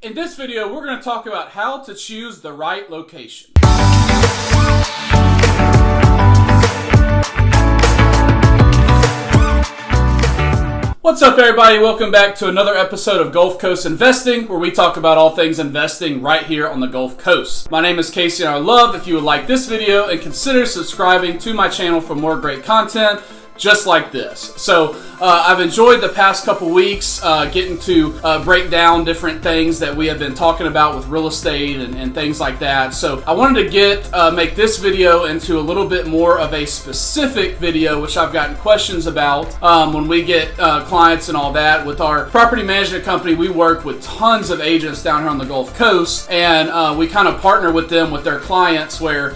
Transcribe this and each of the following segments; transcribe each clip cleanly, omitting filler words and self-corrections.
In this video, we're going to talk about how to choose the right location. What's up, everybody? Welcome back to another episode of Gulf Coast Investing, where we talk about all things investing right here on the Gulf Coast. My name is Casey, and I would love if you would like this video and consider subscribing to my channel for more great content just like this. So I've enjoyed the past couple weeks getting to break down different things that we have been talking about with real estate and things like that. So I wanted to make this video into a little bit more of a specific video, which I've gotten questions about when we get clients and all that. With our property management company, we work with tons of agents down here on the Gulf Coast, and we kind of partner with them with their clients where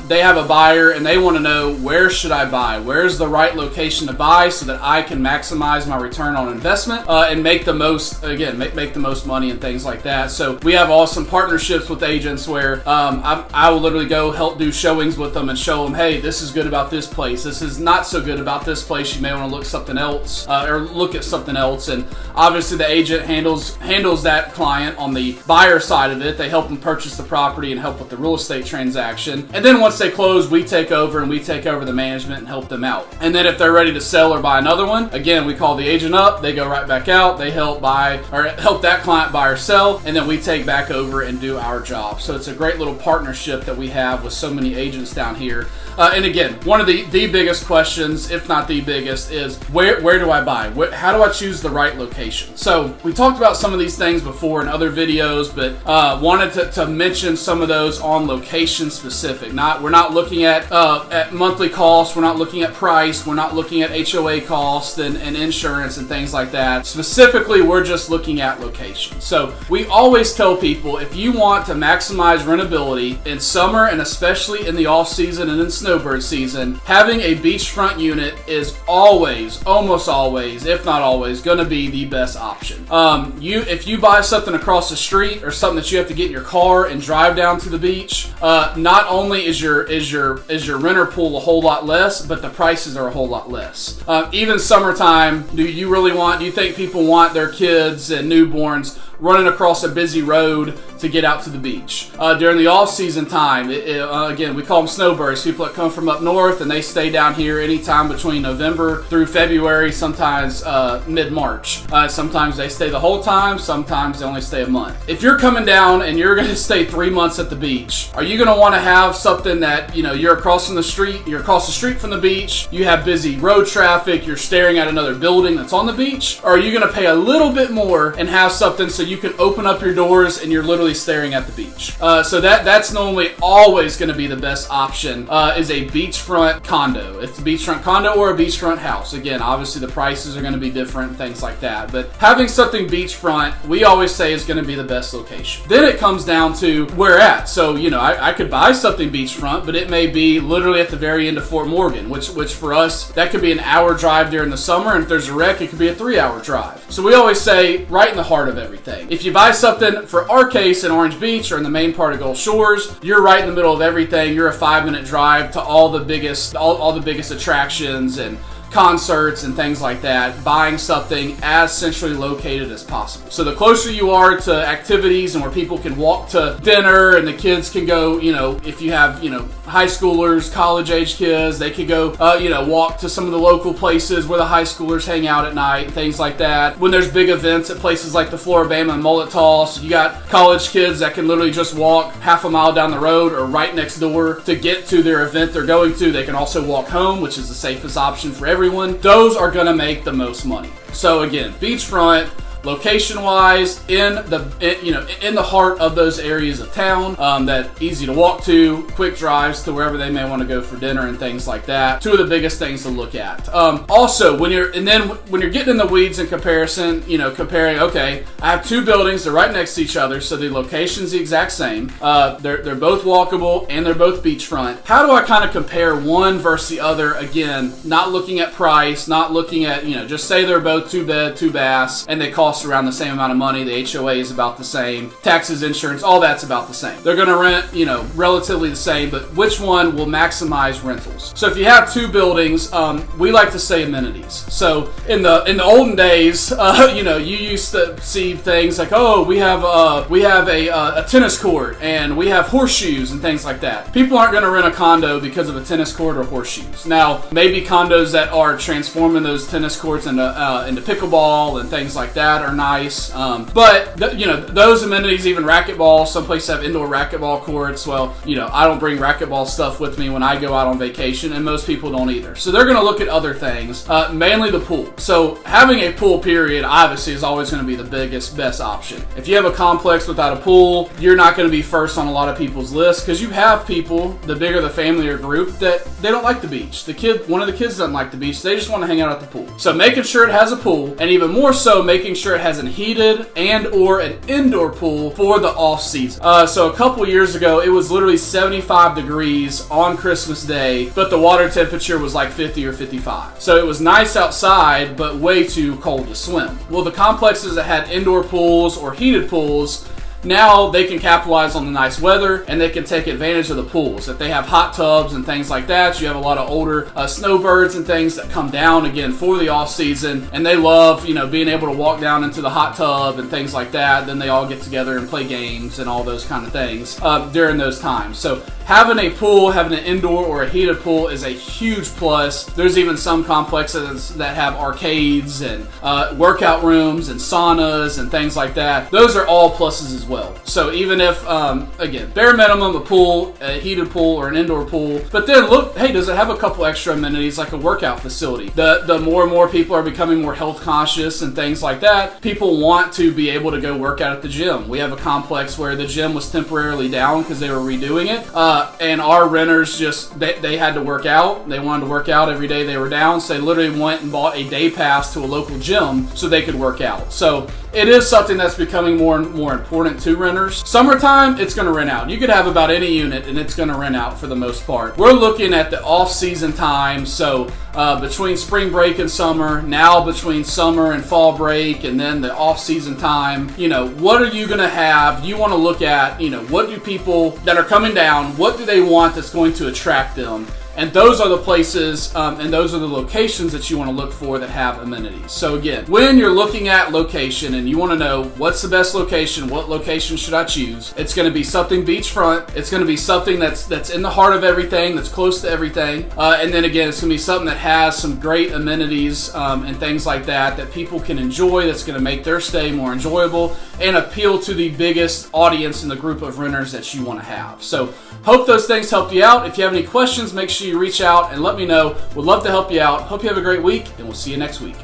they have a buyer and they want to know, where should I buy? Where's the right location to buy so that I can maximize my return on investment and make the most, again, make the most money and things like that. So we have awesome partnerships with agents where I will literally go help do showings with them and show them, hey, this is good about this place. This is not so good about this place. You may want to look something else or look at something else. And obviously the agent handles that client on the buyer side of it. They help them purchase the property and help with the real estate transaction. And then once they close, we take over the management and help them out. And then if they're ready to sell or buy another one, again, we call the agent up, they go right back out, they help that client buy or sell, and then we take back over and do our job. So it's a great little partnership that we have with so many agents down here. And again, one of the biggest questions, if not the biggest, is where do I buy? How do I choose the right location? So we talked about some of these things before in other videos, but wanted to mention some of those on location specific. We're not looking at monthly costs, we're not looking at price, we're not looking at HOA costs and insurance and things like that. Specifically, we're just looking at location. So we always tell people, if you want to maximize rentability in summer and especially in the off season and in snowbird season, having a beachfront unit is almost always, if not always, going to be the best option. If you buy something across the street or something that you have to get in your car and drive down to the beach, not only is your renter pool a whole lot less, but the prices are a whole lot less. Even summertime, do you think people want their kids and newborns running across a busy road to get out to the beach? During the off-season time, again, we call them snowbirds, people that come from up north and they stay down here anytime between November through February, sometimes mid-March. Sometimes they stay the whole time, sometimes they only stay a month. If you're coming down and you're going to stay 3 months at the beach, are you going to want to have something that, you're across the street from the beach, you have busy road traffic, you're staring at another building that's on the beach? Or are you going to pay a little bit more and have something so you can open up your doors and you're literally staring at the beach? So that's normally always going to be the best option, is a beachfront condo. It's a beachfront condo or a beachfront house. Again, obviously the prices are going to be different, things like that. But having something beachfront, we always say, is going to be the best location. Then it comes down to where at. So, I could buy something beachfront, but it may be literally at the very end of Fort Morgan, which for us, that could be an hour drive during the summer. And if there's a wreck, it could be a 3-hour drive. So we always say, right in the heart of everything. If you buy something, for our case, in Orange Beach or in the main part of Gulf Shores, you're right in the middle of everything. You're a 5-minute drive to all the biggest attractions and concerts and things like that, buying something as centrally located as possible. So the closer you are to activities and where people can walk to dinner and the kids can go, if you have, high schoolers, college age kids, they could go, walk to some of the local places where the high schoolers hang out at night, things like that. When there's big events at places like the Floribama and Mullet Toss, you got college kids that can literally just walk half a mile down the road or right next door to get to their event they're going to. They can also walk home, which is the safest option for everyone. Those are going to make the most money. So again, beachfront, location-wise, in the heart of those areas of town, that easy to walk to, quick drives to wherever they may want to go for dinner and things like that. Two of the biggest things to look at. Also, when you're getting in the weeds in comparison, comparing, okay, I have two buildings, they're right next to each other, so the location's the exact same. They're both walkable and they're both beachfront. How do I kind of compare one versus the other? Again, not looking at price, not looking at, just say they're both 2 bed, 2 baths, and they cost costs around the same amount of money. The HOA is about the same. Taxes, insurance, all that's about the same. They're going to rent, relatively the same, but which one will maximize rentals? So if you have two buildings, we like to say amenities. So in the olden days, you used to see things like, oh, we have a tennis court and we have horseshoes and things like that. People aren't going to rent a condo because of a tennis court or horseshoes. Now, maybe condos that are transforming those tennis courts into pickleball and things like that are nice. But those amenities, even racquetball, some places have indoor racquetball courts. Well, I don't bring racquetball stuff with me when I go out on vacation, and most people don't either. So they're going to look at other things, mainly the pool. So having a pool, period, obviously is always going to be the best option. If you have a complex without a pool, you're not going to be first on a lot of people's lists, because you have people, the bigger the family or group, that they don't like the beach. One of the kids doesn't like the beach. They just want to hang out at the pool. So making sure it has a pool, and even more so, making sure it has a heated and or an indoor pool for the off season. So a couple years ago, it was literally 75 degrees on Christmas Day, but the water temperature was like 50 or 55. So it was nice outside, but way too cold to swim. Well, the complexes that had indoor pools or heated pools, now they can capitalize on the nice weather and they can take advantage of the pools. If they have hot tubs and things like that, you have a lot of older snowbirds and things that come down again for the off season, and they love being able to walk down into the hot tub and things like that. Then they all get together and play games and all those kind of things during those times. So having a pool, having an indoor or a heated pool is a huge plus. There's even some complexes that have arcades and workout rooms and saunas and things like that. Those are all pluses as well. So even if, again, bare minimum, a pool, a heated pool or an indoor pool, but then look, hey, does it have a couple extra amenities like a workout facility? The more and more people are becoming more health conscious and things like that, people want to be able to go work out at the gym. We have a complex where the gym was temporarily down because they were redoing it. And our renters they had to work out. They wanted to work out every day they were down. So they literally went and bought a day pass to a local gym so they could work out. So it is something that's becoming more and more important to renters. Summertime, it's going to rent out. You could have about any unit and it's going to rent out for the most part. We're looking at the off-season time. So between spring break and summer, now between summer and fall break, and then the off-season time, what are you going to have? You want to look at, what do people that are coming down, what do they want that's going to attract them? And those are the places and those are the locations that you want to look for that have amenities. So again, when you're looking at location and you want to know what's the best location, what location should I choose, it's going to be something beachfront. It's going to be something that's in the heart of everything, that's close to everything. And then again, it's going to be something that has some great amenities and things like that people can enjoy, that's going to make their stay more enjoyable and appeal to the biggest audience in the group of renters that you want to have. So hope those things help you out. If you have any questions, make sure you reach out and let me know. We'd love to help you out. Hope you have a great week, and we'll see you next week.